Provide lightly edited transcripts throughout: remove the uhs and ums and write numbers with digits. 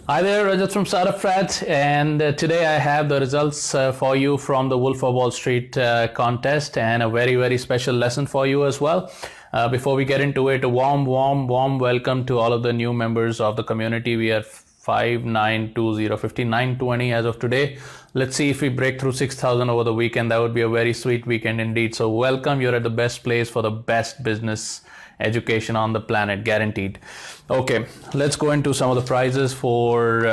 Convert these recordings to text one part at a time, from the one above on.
Hi there, Rajat from StartupFrat, and today I have the results for you from the Wolf of Wall Street contest, and a very, very special lesson for you as well. Before we get into it, a warm welcome to all of the new members of the community. We are 5920 as of today. Let's see if we break through 6,000 over the weekend. That would be a very sweet weekend indeed. So welcome, you're at the best place for the best business education on the planet, guaranteed. Okay, let's go into some of the prizes for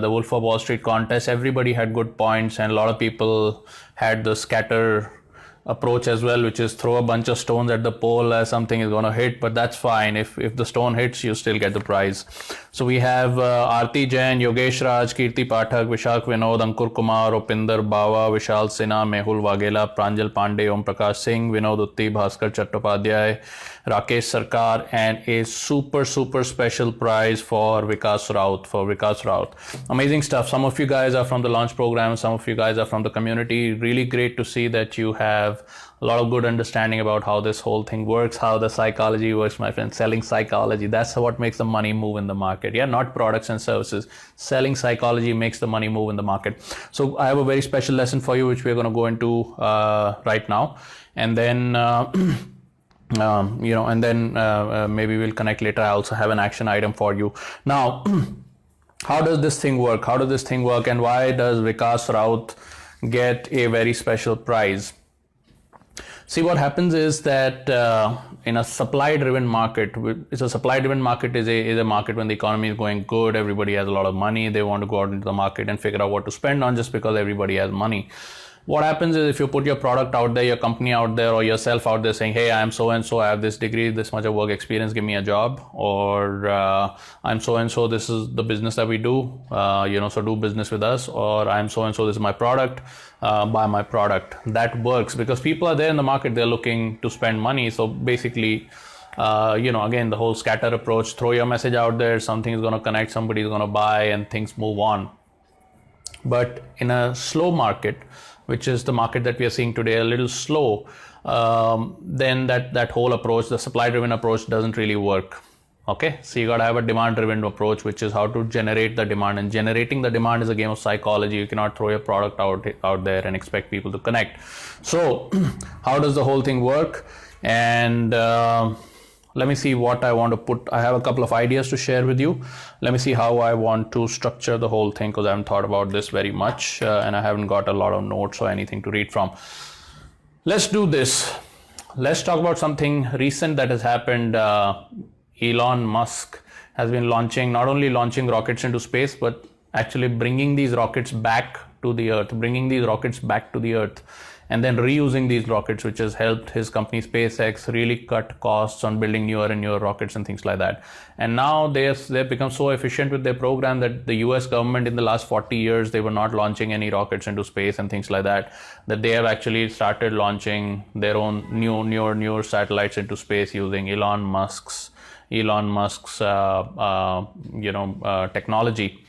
the Wolf of Wall Street contest. Everybody had good points, and a lot of people had the scatter approach as well, which is throw a bunch of stones at the pole as something is going to hit, but that's fine. If the stone hits, you still get the prize. So we have Aarti Jain, Yogesh Raj, Kirti Pathak, Vishak Vinod, Ankur Kumar, Upinder Bawa, Vishal Sinha, Mehul Waghela, Pranjal Pandey, Om Prakash Singh, Vinod Utti, Bhaskar Chattopadhyay, Rakesh Sarkar, and a super special prize for Vikas Raut. Amazing stuff. Some of you guys are from the launch program, some of you guys are from the community. Really great to see that you have a lot of good understanding about how this whole thing works, how the psychology works, my friend. Selling psychology, that's what makes the money move in the market. Yeah, not products and services. Selling psychology makes the money move in the market. So I have a very special lesson for you, which we're going to go into right now, and then maybe we'll connect later. I also have an action item for you. Now, how does this thing work? And why does Vikas Raut get a very special prize? See, what happens is that in a supply-driven market, is a market when the economy is going good, everybody has a lot of money, they want to go out into the market and figure out what to spend on just because everybody has money. What happens is if you put your product out there, your company out there, or yourself out there saying, hey, I'm so-and-so, I have this degree, this much of work experience, give me a job, or I'm so-and-so, this is the business that we do, so do business with us, or I'm so-and-so, this is my product, buy my product. That works because people are there in the market, they're looking to spend money. So basically, again, the whole scatter approach, throw your message out there, something is going to connect, somebody is going to buy, and things move on. But in a slow market, which is the market that we are seeing today, a little slow, then that whole approach, the supply-driven approach, doesn't really work. Okay, so you got to have a demand-driven approach, which is how to generate the demand. And generating the demand is a game of psychology. You cannot throw your product out there and expect people to connect. So how does the whole thing work? And let me see what I want to put. I have a couple of ideas to share with you. Let me see how I want to structure the whole thing, because I haven't thought about this very much and I haven't got a lot of notes or anything to read from. Let's do this. Let's talk about something recent that has happened. Elon Musk has been not only launching rockets into space, but actually bringing these rockets back to the Earth, and then reusing these rockets, which has helped his company SpaceX really cut costs on building newer and newer rockets and things like that. And now they've become so efficient with their program that the US government in the last 40 years, they were not launching any rockets into space and things like that they have actually started launching their own newer satellites into space using Elon Musk's technology.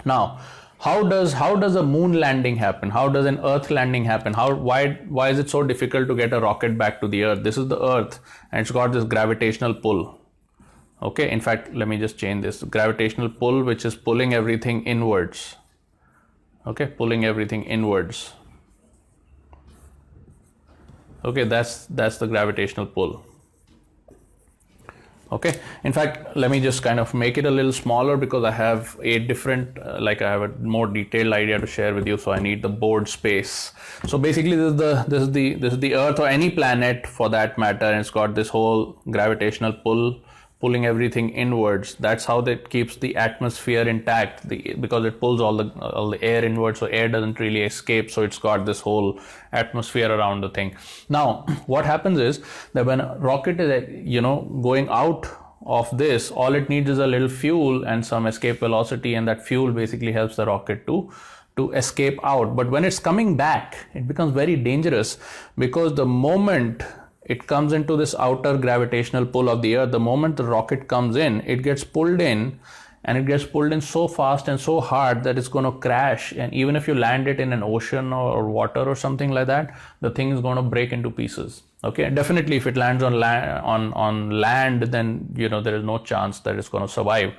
Now, how does a moon landing happen? How does an Earth landing happen? Why is it so difficult to get a rocket back to the Earth? This is the Earth, and it's got this gravitational pull. Okay, in fact, let me just change this. Gravitational pull, which is pulling everything inwards. Okay, pulling everything inwards. Okay, that's the gravitational pull. Okay, in fact, let me just kind of make it a little smaller because I have a different, I have a more detailed idea to share with you, so I need the board space. So basically, this is the Earth, or any planet for that matter, and it's got this whole gravitational pull, pulling everything inwards. That's how that keeps the atmosphere intact, because it pulls all the air inwards, so air doesn't really escape. So it's got this whole atmosphere around the thing. Now, what happens is that when a rocket is going out of this, all it needs is a little fuel and some escape velocity, and that fuel basically helps the rocket to escape out. But when it's coming back, it becomes very dangerous, because the moment it comes into this outer gravitational pull of the Earth, the moment the rocket comes in, it gets pulled in, and it gets pulled in so fast and so hard that it's going to crash. And even if you land it in an ocean or water or something like that, the thing is going to break into pieces. Okay, definitely if it lands on land, then there is no chance that it's going to survive.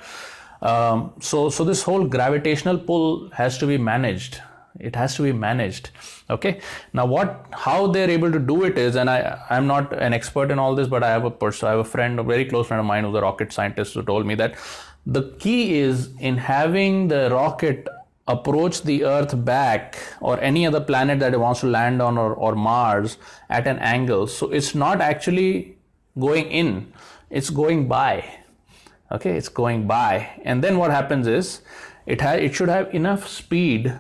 So this whole gravitational pull has to be managed. It has to be managed. Okay. Now how they're able to do it is, and I'm not an expert in all this, but I have a friend, a very close friend of mine who's a rocket scientist, who told me that the key is in having the rocket approach the Earth back, or any other planet that it wants to land on, or Mars, at an angle. So it's not actually going in, it's going by. Okay, it's going by. And then what happens is it should have enough speed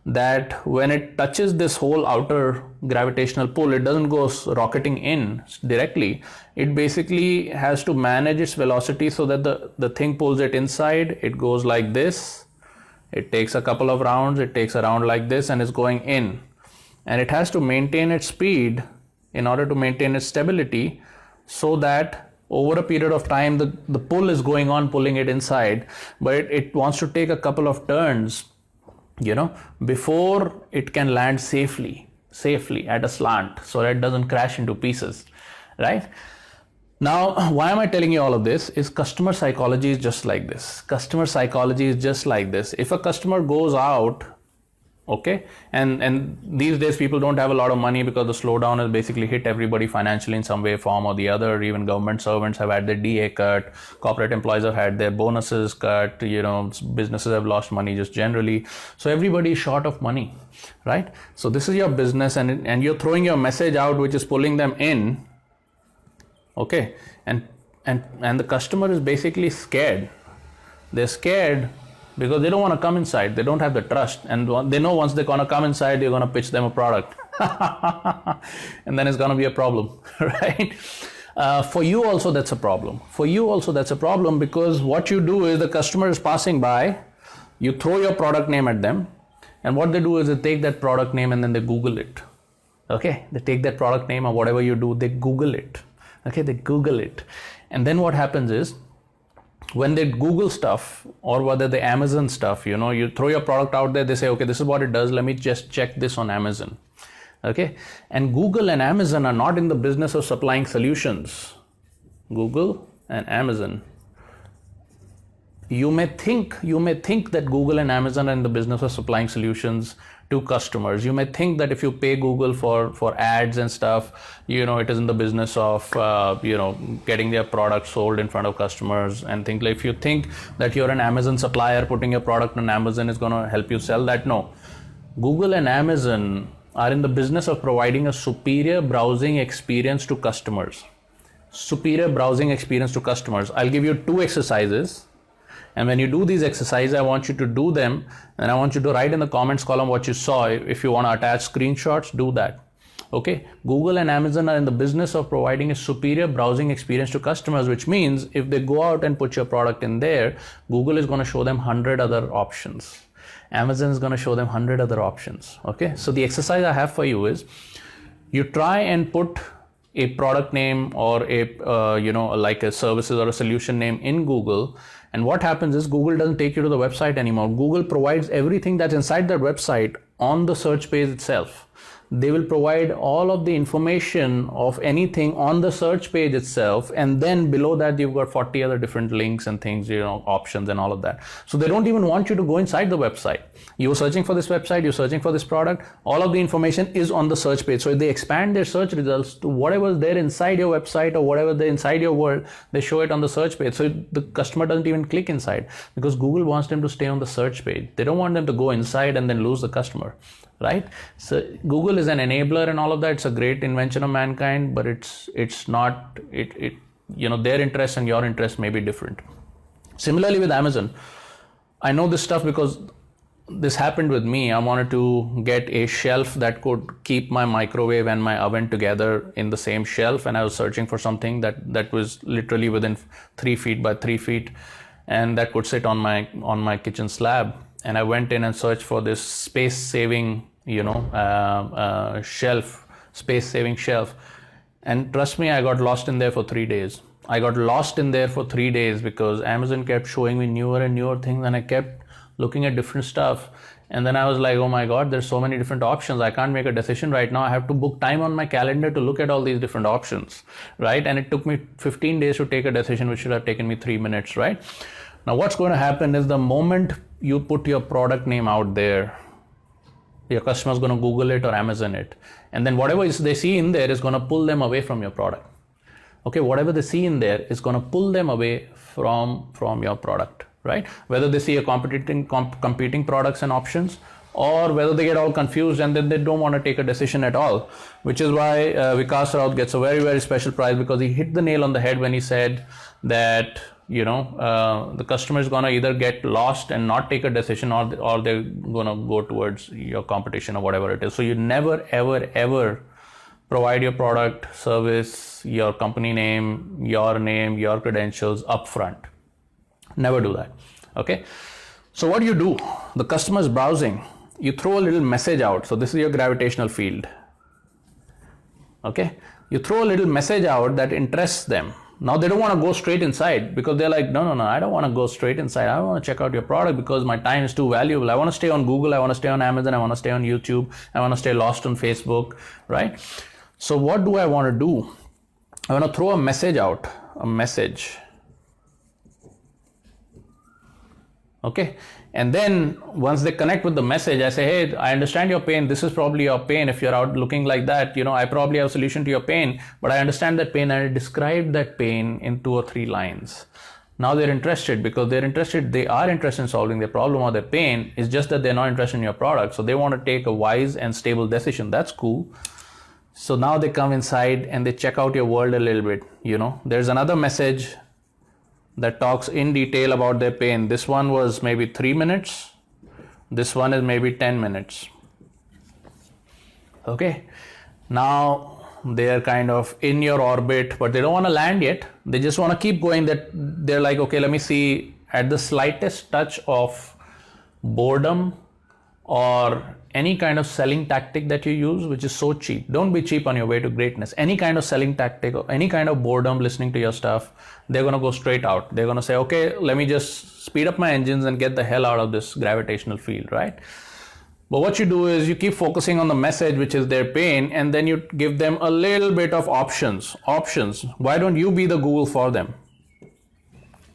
that when it touches this whole outer gravitational pull, it doesn't go rocketing in directly. It basically has to manage its velocity so that the thing pulls it inside. It goes like this. It takes a couple of rounds. It takes a round like this and is going in. And it has to maintain its speed in order to maintain its stability, so that over a period of time, the pull is going on, pulling it inside, but it wants to take a couple of turns, before it can land safely at a slant, so that it doesn't crash into pieces, right? Now, why am I telling you all of this? Is customer psychology is just like this. Customer psychology is just like this. If a customer goes out, okay, and these days people don't have a lot of money because the slowdown has basically hit everybody financially in some way, form or the other. Even government servants have had their DA cut, corporate employees have had their bonuses cut, businesses have lost money just generally. So everybody is short of money, right? So this is your business, and you're throwing your message out, which is pulling them in, okay, and the customer is basically scared. They're scared because they don't want to come inside. They don't have the trust, and they know once they're going to come inside, you're going to pitch them a product and then it's going to be a problem, right? For you also that's a problem. Because what you do is, the customer is passing by, you throw your product name at them, and what they do is they take that product name and then they Google it. Okay, they take that product name or whatever you do, they Google it. Okay, they Google it, and then what happens is, when they Google stuff, or whether the Amazon stuff, you throw your product out there, they say, okay, this is what it does, let me just check this on Amazon. Okay, and Google and Amazon are not in the business of supplying solutions. Google and Amazon, you may think that Google and Amazon are in the business of supplying solutions to customers. You may think that if you pay Google for ads and stuff, it is in the business of getting their product sold in front of customers and things. Like, if you think that you're an Amazon supplier, putting your product on Amazon is going to help you sell that, no. Google and Amazon are in the business of providing a superior browsing experience to customers. I'll give you 2 exercises. And when you do these exercises, I want you to do them, and I want you to write in the comments column what you saw. If you want to attach screenshots, do that. Okay, Google and Amazon are in the business of providing a superior browsing experience to customers, which means if they go out and put your product in there, Google is going to show them 100 other options. Amazon is going to show them 100 other options. Okay, so the exercise I have for you is, you try and put a product name or like a services or a solution name in Google. And what happens is, Google doesn't take you to the website anymore. Google provides everything that's inside that website on the search page itself. They will provide all of the information of anything on the search page itself, and then below that you've got 40 other different links and things, options and all of that. So they don't even want you to go inside the website. You're searching for this website, you're searching for this product, all of the information is on the search page. So if they expand their search results to whatever's there inside your website or whatever they're inside your world, they show it on the search page. So the customer doesn't even click inside, because Google wants them to stay on the search page. They don't want them to go inside and then lose the customer. Right? So Google is an enabler and all of that. It's a great invention of mankind, but it's not, their interest and your interest may be different. Similarly with Amazon, I know this stuff because this happened with me. I wanted to get a shelf that could keep my microwave and my oven together in the same shelf, and I was searching for something that was literally within 3 feet by 3 feet, and that could sit on my kitchen slab. And I went in and searched for this space-saving space-saving shelf, and trust me, I got lost in there for 3 days. Because Amazon kept showing me newer and newer things, and I kept looking at different stuff, and then I was like, oh my god, there's so many different options. I can't make a decision right now. I have to book time on my calendar to look at all these different options, right? And it took me 15 days to take a decision, which should have taken me 3 minutes, right? Now what's going to happen is the moment you put your product name out there, your customer is going to Google it or Amazon it, and then whatever they see in there is going to pull them away from your product. Okay, whatever they see in there is going to pull them away from your product, right? Whether they see a competing products and options, or whether they get all confused and then they don't want to take a decision at all, which is why Vikas Raut gets a very, very special prize, because he hit the nail on the head when he said that, you know, the customer is going to either get lost and not take a decision, or they're going to go towards your competition or whatever it is. So you never, ever, ever provide your product, service, your company name, your credentials upfront. Never do that. Okay. So what do you do? The customer is browsing. You throw a little message out. So this is your gravitational field. Okay. You throw a little message out that interests them. Now they don't want to go straight inside, because they're like, no, I don't want to go straight inside. I want to check out your product because my time is too valuable. I want to stay on Google. I want to stay on Amazon. I want to stay on YouTube. I want to stay lost on Facebook, right? So what do I want to do? I want to throw a message out, a message. Okay. And then once they connect with the message, I say, hey, I understand your pain. This is probably your pain. If you're out looking like that, you know, I probably have a solution to your pain, but I understand that pain, and I described that pain in 2 or 3 lines. Now they're interested, because they are interested in solving their problem or their pain. It's just that they're not interested in your product. So they want to take a wise and stable decision. That's cool. So now they come inside and they check out your world a little bit. You know, there's another message that talks in detail about their pain. This one was maybe 3 minutes. This one is maybe 10 minutes. Okay. Now they are kind of in your orbit, but they don't want to land yet. They just want to keep going. That they're like, okay, let me see, at the slightest touch of boredom or any kind of selling tactic that you use, which is so cheap. Don't be cheap on your way to greatness. Any kind of selling tactic or any kind of boredom listening to your stuff, they're going to go straight out. They're going to say, okay, let me just speed up my engines and get the hell out of this gravitational field, right? But what you do is you keep focusing on the message, which is their pain, and then you give them a little bit of options. Why don't you be the Google for them?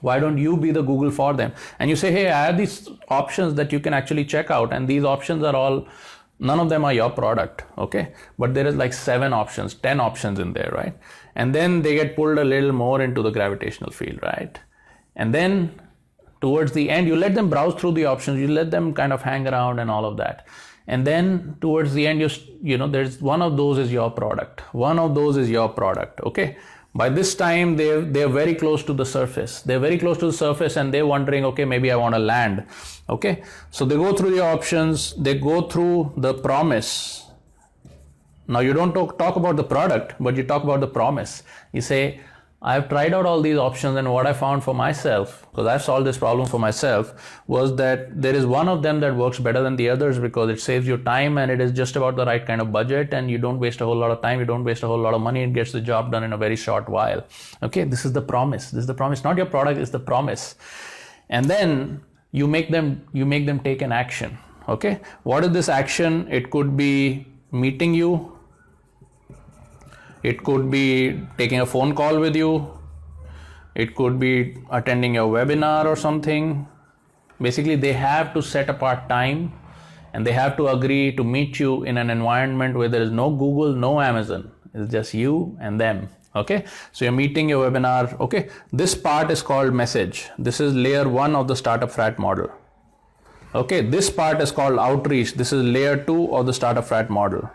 Why don't you be the Google for them? And you say, hey, I have these options that you can actually check out, and these options are all, none of them are your product, okay? But there is like 7 options, 10 options in there, right? And then they get pulled a little more into the gravitational field, right? And then towards the end, you let them browse through the options, you let them kind of hang around and all of that. And then towards the end, you know, there's one of those is your product. One of those is your product, okay? By this time, they're very close to the surface. They're very close to the surface and they're wondering, okay, maybe I want to land. Okay, so they go through the options, they go through the promise. Now you don't talk about the product, but you talk about the promise. You say, I've tried out all these options, and what I found for myself, because I've solved this problem for myself, was that there is one of them that works better than the others because it saves you time and it is just about the right kind of budget, and you don't waste a whole lot of time, you don't waste a whole lot of money, it gets the job done in a very short while. Okay, this is the promise. This is the promise, not your product, it's the promise. And then you make them take an action. Okay, what is this action? It could be meeting you. It could be taking a phone call with you. It could be attending your webinar or something. Basically, they have to set apart time and they have to agree to meet you in an environment where there is no Google, no Amazon. It's just you and them. Okay, so you're meeting your webinar. Okay, this part is called message. This is layer 1 of the StartupFrat model. Okay, this part is called outreach. This is layer 2 of the StartupFrat model.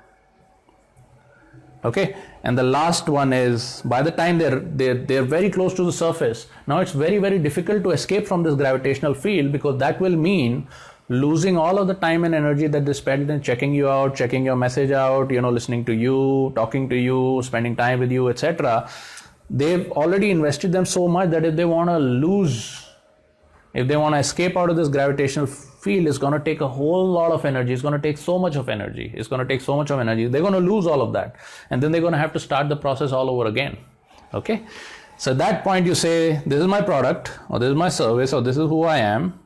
Okay, and the last one is, by the time they're very close to the surface, now it's very, very difficult to escape from this gravitational field, because that will mean losing all of the time and energy that they spent in checking you out, checking your message out, you know, listening to you, talking to you, spending time with you, etc. They've already invested them so much that if they want to escape out of this gravitational field, it's going to take a whole lot of energy. It's going to take so much of energy. They're going to lose all of that. And then they're going to have to start the process all over again. Okay. So at that point you say, this is my product, or this is my service, or this is who I am.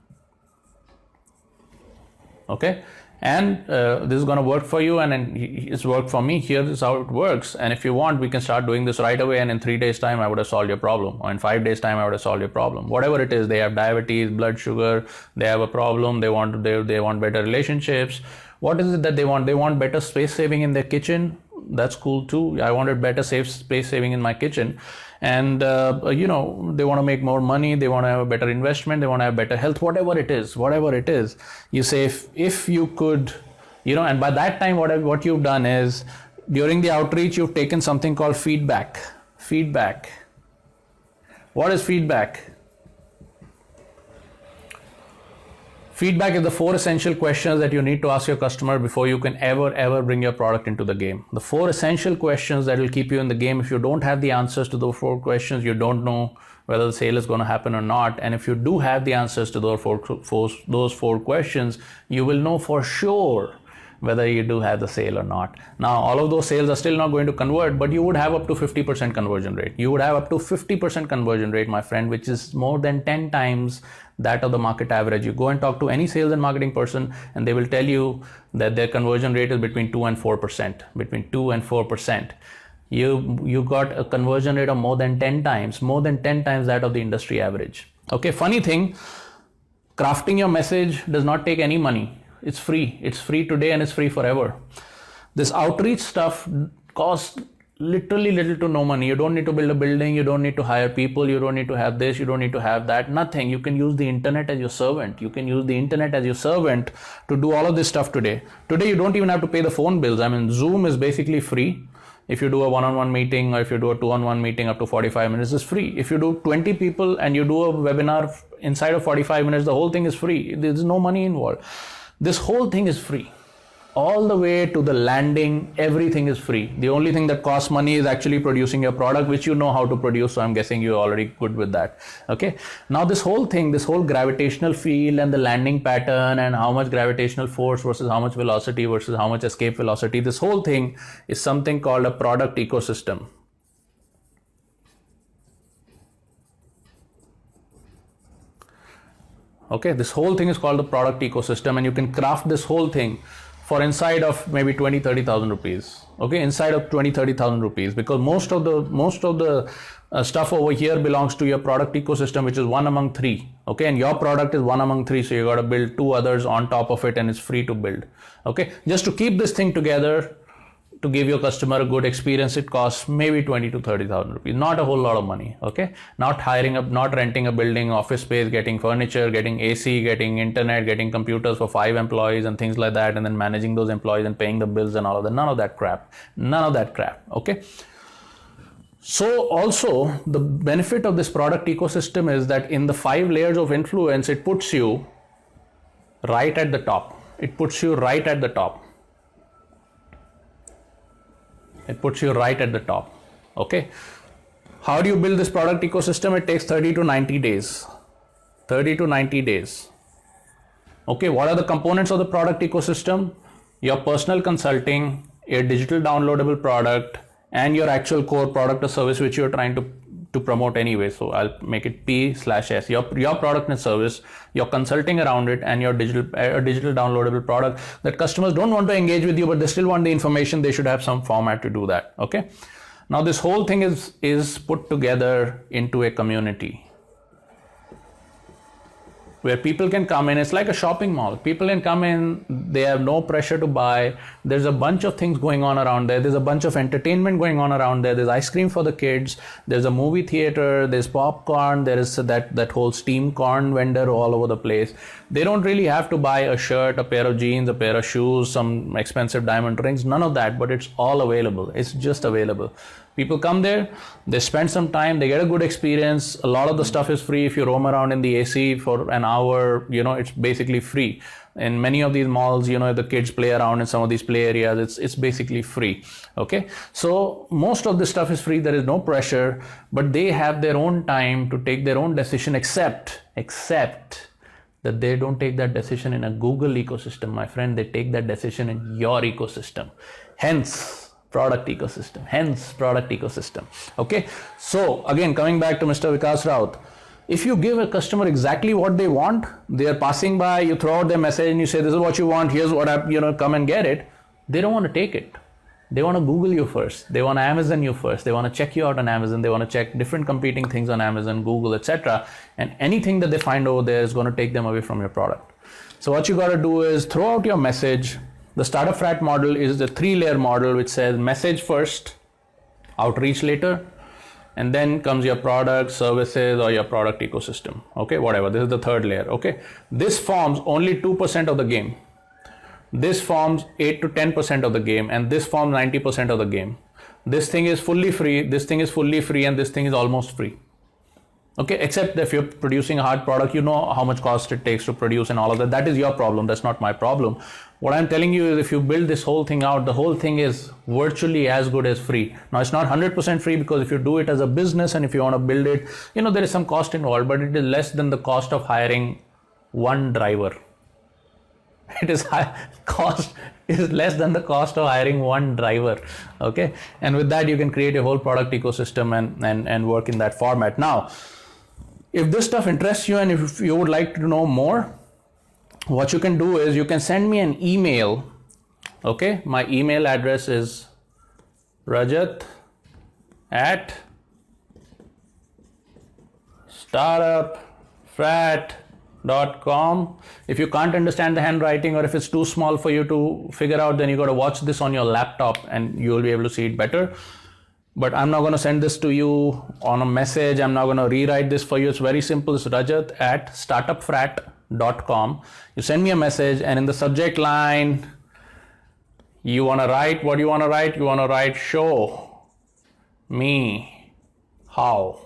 Okay, and this is going to work for you, and it's worked for me. Here is how it works, and if you want, we can start doing this right away, and in 3 days time I would have solved your problem, or in 5 days time I would have solved your problem. Whatever it is, they have diabetes, blood sugar, they have a problem, they want better relationships. What is it that they want? They want better space saving in their kitchen. That's cool too. I wanted better space saving in my kitchen. And they want to make more money, they want to have a better investment, they want to have better health, whatever it is. You say, if you could, and by that time what you've done is, during the outreach, you've taken something called feedback. What is feedback? Feedback is the 4 essential questions that you need to ask your customer before you can ever bring your product into the game. The 4 essential questions that will keep you in the game. If you don't have the answers to those 4 questions, you don't know whether the sale is going to happen or not. And if you do have the answers to those four questions, you will know for sure whether you do have the sale or not. Now, all of those sales are still not going to convert, but you would have up to 50% conversion rate. You would have up to 50% conversion rate, my friend, which is more than 10 times that of the market average. You go and talk to any sales and marketing person, and they will tell you that their conversion rate is between 2 and 4%. Between 2 and 4%. You got a conversion rate of more than 10 times that of the industry average. Okay, funny thing, crafting your message does not take any money. It's free. It's free today and it's free forever. This outreach stuff costs literally little to no money. You don't need to build a building. You don't need to hire people. You don't need to have this. You don't need to have that. Nothing. You can use the internet as your servant. You can use the internet as your servant to do all of this stuff today. Today, you don't even have to pay the phone bills. I mean, Zoom is basically free. If you do a one-on-one meeting, or if you do a two-on-one meeting up to 45 minutes, it's free. If you do 20 people and you do a webinar inside of 45 minutes, the whole thing is free. There's no money involved. This whole thing is free. All the way to the landing, everything is free. The only thing that costs money is actually producing your product, which you know how to produce. So I'm guessing you're already good with that. Okay. Now this whole thing, this whole gravitational field and the landing pattern and how much gravitational force versus how much velocity versus how much escape velocity, this whole thing is something called a product ecosystem. Okay, this whole thing is called the product ecosystem, and you can craft this whole thing for inside of maybe 20-30,000 rupees. Okay, inside of 20-30,000 rupees, because most of the stuff over here belongs to your product ecosystem, which is one among 3. Okay, and your product is one among 3, so you got to build 2 others on top of it, and it's free to build. Okay, just to keep this thing together, to give your customer a good experience, it costs maybe 20-30,000 rupees. Not a whole lot of money. Okay, not renting a building, office space, getting furniture, getting AC, getting internet, getting computers for 5 employees and things like that, and then managing those employees and paying the bills and all of that. None of that crap. Okay. So also the benefit of this product ecosystem is that in the 5 layers of influence, it puts you right at the top. It puts you right at the top. Okay. How do you build this product ecosystem? It takes 30 to 90 days. Okay. What are the components of the product ecosystem? Your personal consulting, a digital downloadable product, and your actual core product or service which you're trying to promote anyway. So I'll make it P/S. Your product and service, your consulting around it, and your digital downloadable product that customers don't want to engage with you, but they still want the information. They should have some format to do that. Okay. Now this whole thing is put together into a community where people can come in. It's like a shopping mall. People can come in, they have no pressure to buy. There's a bunch of things going on around there. There's a bunch of entertainment going on around there. There's ice cream for the kids. There's a movie theater. There's popcorn. There is that whole steam corn vendor all over the place. They don't really have to buy a shirt, a pair of jeans, a pair of shoes, some expensive diamond rings, none of that, but it's all available. It's just available. People come there, they spend some time, they get a good experience. A lot of the stuff is free. If you roam around in the AC for an hour, it's basically free. In many of these malls, the kids play around in some of these play areas. It's basically free. Okay. So most of this stuff is free. There is no pressure, but they have their own time to take their own decision, except that they don't take that decision in a Google ecosystem, my friend. They take that decision in your ecosystem. Hence, product ecosystem. Okay. So again, coming back to Mr. Vikas Raut, If you give a customer exactly what they want, they are passing by, you throw out their message and you say, this is what you want, here's what come and get it. They don't want to take it. They want to Google you first. They want to Amazon you first. They want to check you out on Amazon. They want to check different competing things on Amazon, Google, etc. And anything that they find over there is going to take them away from your product. So what you got to do is throw out your message. The StartupFrat model is the 3-layer model, which says message first, outreach later, and then comes your product, services, or your product ecosystem. Okay, whatever. This is the 3rd layer. Okay, this forms only 2% of the game. This forms 8 to 10% of the game, and this forms 90% of the game. This thing is fully free, this thing is fully free, and this thing is almost free. Okay, except if you're producing a hard product, you know how much cost it takes to produce and all of that. That is your problem, that's not my problem. What I'm telling you is if you build this whole thing out, the whole thing is virtually as good as free. Now it's not 100% free, because if you do it as a business and if you want to build it, there is some cost involved, but it is less than the cost of hiring one driver. It is less than the cost of hiring one driver. Okay, and with that you can create a whole product ecosystem and work in that format. Now, if this stuff interests you and if you would like to know more, what you can do is you can send me an email. Okay, my email address is Rajat@startupfrat.com. If you can't understand the handwriting, or if it's too small for you to figure out, then you got to watch this on your laptop and you'll be able to see it better. But I'm not going to send this to you on a message. I'm not going to rewrite this for you. It's very simple. It's Rajat@startupfrat.com. You send me a message, and in the subject line, you want to write, what do you want to write? You want to write, show me how.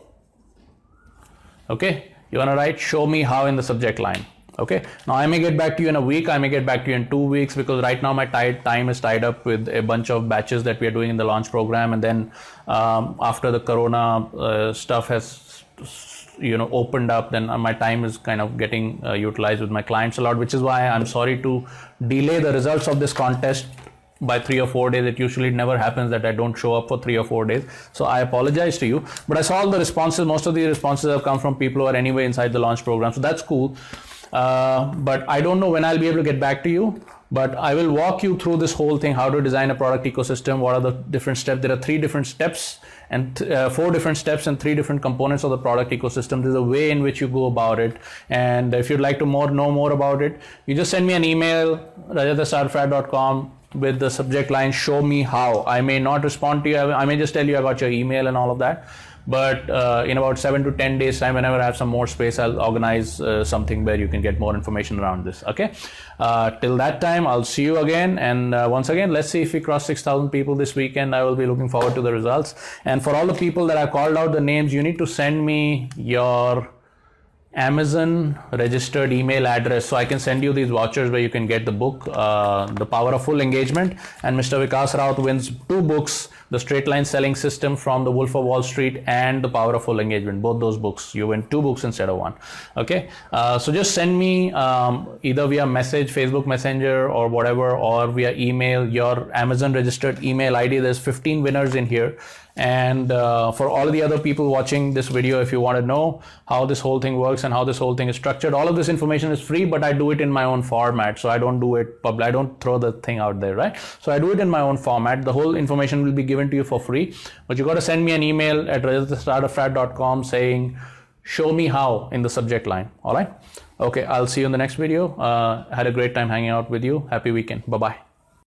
Okay? You want to write, show me how, in the subject line. Okay, now I may get back to you in a week, I may get back to you in 2 weeks, because right now my time is tied up with a bunch of batches that we are doing in the launch program, and then after the corona stuff has opened up, then my time is kind of getting utilized with my clients a lot, which is why I'm sorry to delay the results of this contest by 3 or 4 days. It usually never happens that I don't show up for 3 or 4 days, so I apologize to you. But I saw all the responses. Most of the responses have come from people who are anyway inside the launch program, so that's cool. But I don't know when I'll be able to get back to you, but I will walk you through this whole thing, how to design a product ecosystem, what are the different steps. There are 3 different steps and 4 different steps and 3 different components of the product ecosystem. There's a way in which you go about it, and if you'd like to know more about it, you just send me an email, rajat@startupfrat.com, with the subject line, show me how. I may not respond to you, I may just tell you I got your email and all of that. But in about 7 to 10 days time, whenever I have some more space, I'll organize something where you can get more information around this. Okay, till that time, I'll see you again. And once again, let's see if we cross 6,000 people this weekend. I will be looking forward to the results. And for all the people that I called out the names, you need to send me your Amazon registered email address, so I can send you these vouchers where you can get the book, The Power of Full Engagement, and Mr. Vikas Raut wins 2 books, The Straight Line Selling System from The Wolf of Wall Street and The Power of Full Engagement. Both those books, you win 2 books instead of 1. Okay, so just send me either via message, Facebook Messenger or whatever, or via email, your Amazon registered email ID. There's 15 winners in here. And for all the other people watching this video, if you want to know how this whole thing works and how this whole thing is structured, all of this information is free, but I do it in my own format. So I don't do it public. I don't throw the thing out there, right? So I do it in my own format. The whole information will be given to you for free, but you got to send me an email at rajat@startupfrat.com saying, show me how, in the subject line. All right. Okay. I'll see you in the next video. Had a great time hanging out with you. Happy weekend. Bye-bye.